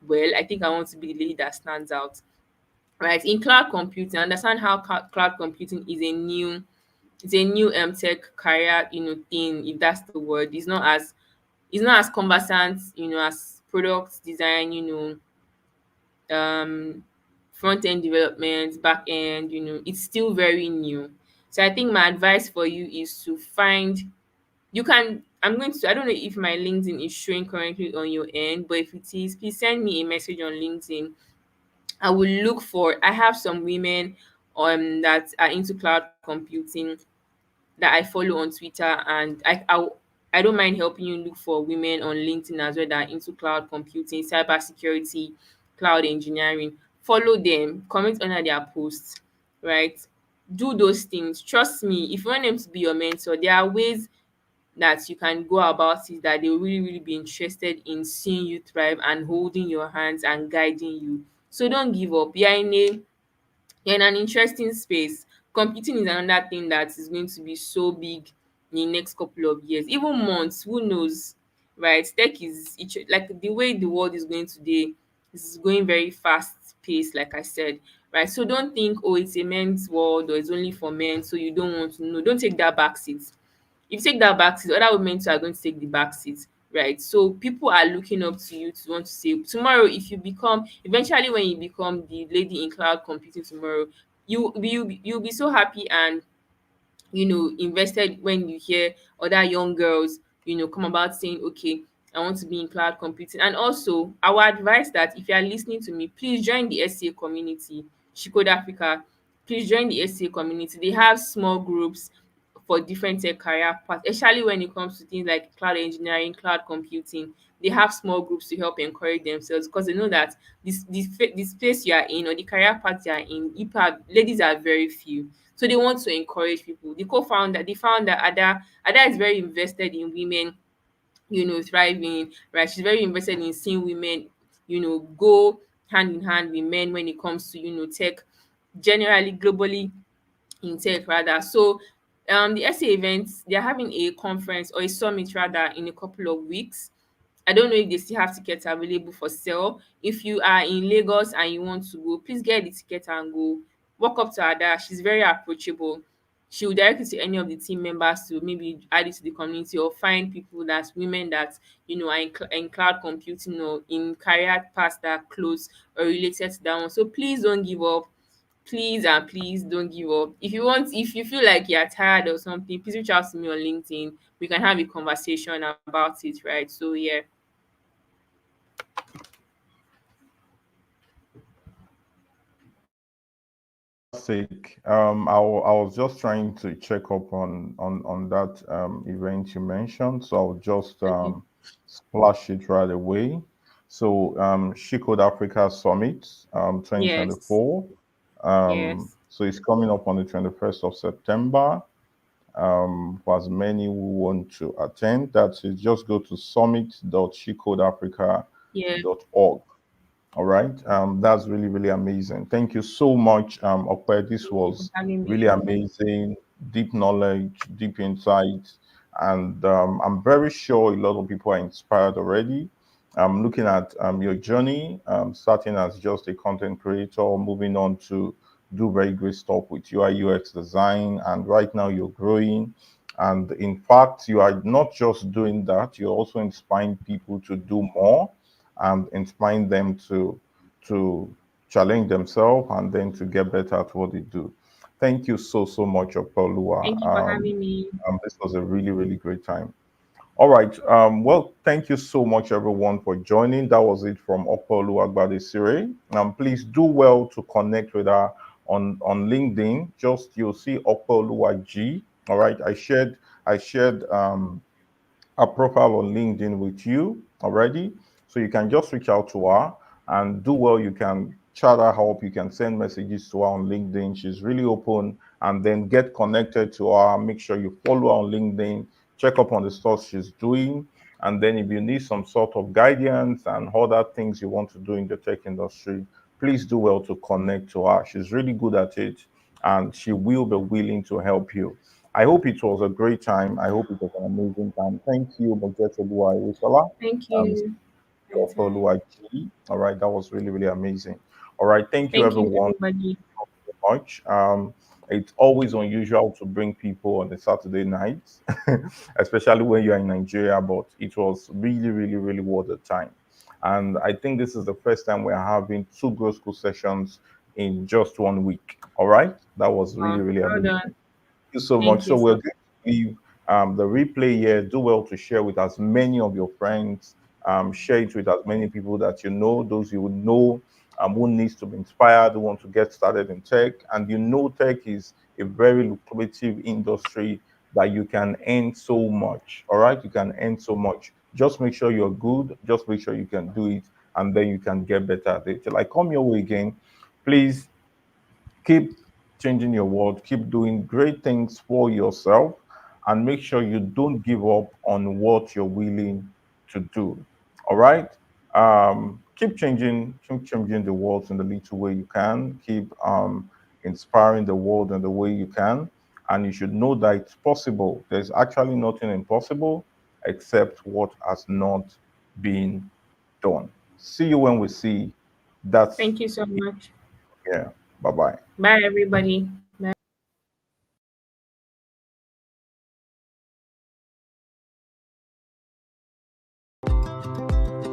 Well, I think I want to be the lady that stands out, right? In cloud computing, understand how cloud computing is a new, it's a new tech career, thing, if that's the word. It's not as conversant, as product design, um front end development, back end, it's still very new. So I think my advice for you is to find, you can, I don't know if my LinkedIn is showing currently on your end, but if it is, please send me a message on LinkedIn. I will look for, I have some women that are into cloud computing that I follow on Twitter, and I don't mind helping you look for women on LinkedIn as well that are into cloud computing, cybersecurity, cloud engineering. Follow them, comment under their posts, right? Do those things. Trust me, if you want them to be your mentor, there are ways that you can go about it that they will really, really be interested in seeing you thrive and holding your hands and guiding you. So don't give up. You're in an interesting space. Computing is another thing that is going to be so big in the next couple of years, even months, who knows, right? Tech is like the way the world is going today is going very fast paced, like I said, right? So don't think, oh, it's a men's world or it's only for men, so you don't want to know. Don't take that back seat. If you take that back seat, other women too are going to take the back seat, right? So people are looking up to you to want to say tomorrow, if you become, eventually when you become the lady in cloud computing tomorrow, you'll be so happy and invested when you hear other young girls, come about saying, okay, I want to be in cloud computing. And also, I would advise that if you are listening to me, please join the SCA community, She Code Africa. Please join the SCA community. They have small groups for different tech career paths, especially when it comes to things like cloud engineering, cloud computing. They have small groups to help encourage themselves because they know that this place you are in or the career path you are in, ladies are very few. So they want to encourage people. The founder, Ada is very invested in women, thriving, right? She's very invested in seeing women, go hand in hand with men when it comes to, tech, generally, globally, in tech rather. So the SA events, they're having a conference or a summit rather in a couple of weeks. I don't know if they still have tickets available for sale. If you are in Lagos and you want to go, please get the ticket and go. Walk up to Ada. She's very approachable. She will direct you to any of the team members to maybe add it to the community or find people that's women that are in cloud computing or in career paths that are close or related to that one. So please don't give up. Please and please don't give up. If you feel like you're tired or something, please reach out to me on LinkedIn. We can have a conversation about it, right? So yeah. Fantastic. I was just trying to check up on that event you mentioned, so I'll just Okay. splash it right away. So She Code Africa Summit Yes. 2024. Yes. So it's coming up on the 21st of September. For as many who want to attend, that's it. Just go to Yeah. summit.shecodeafrica.org. All right. That's really, really amazing. Thank you so much, Okwe. This Thank you for was having really me. amazing, deep knowledge, deep insight. And I'm very sure a lot of people are inspired already. I'm looking at your journey, starting as just a content creator, moving on to do very great stuff with UI UX design. And right now you're growing. And in fact, you are not just doing that, you're also inspiring people to do more and inspiring them to challenge themselves and then to get better at what they do. Thank you so much, Opolua. Thank you for having me. This was a really really great time. All right. Well, thank you so much, everyone, for joining. That was it from Opolua Gbadesire. Please do well to connect with her on LinkedIn. Just you'll see Opolua G. All right. I shared a profile on LinkedIn with you already. So you can just reach out to her and do well. You can chat her up. You can send messages to her on LinkedIn. She's really open. And then get connected to her. Make sure you follow her on LinkedIn. Check up on the stuff she's doing. And then if you need some sort of guidance and other things you want to do in the tech industry, please do well to connect to her. She's really good at it and she will be willing to help you. I hope it was a great time. I hope it was an amazing time. Thank you, Mojetoluwa Isola, Thank um, you. Opoluwa G. All right, that was really, really amazing. All right. Thank you, Thank you, everyone, everybody. so much. It's always unusual to bring people on a Saturday night, especially when you're in Nigeria, but it was really, really, really worth the time. And I think this is the first time we're having two Grow School sessions in just 1 week. All right. That was really, really Well amazing. done. You so much. Thank So you we're so going to leave the replay here. Do well to share with as many of your friends. Share it with as many people that you know, those you would know, who needs to be inspired, who want to get started in tech. And you know, tech is a very lucrative industry that you can earn so much. All right, you can earn so much. Just make sure you're good. Just make sure you can do it, and then you can get better at it. Till I come your way again, please keep changing your world, keep doing great things for yourself, and make sure you don't give up on what you're willing to do. All right. Keep changing the world in the little way you can. Keep inspiring the world in the way you can. And you should know that it's possible. There's actually nothing impossible except what has not been done. See you when we see. That's Thank you so much. yeah. Bye bye. Bye, everybody.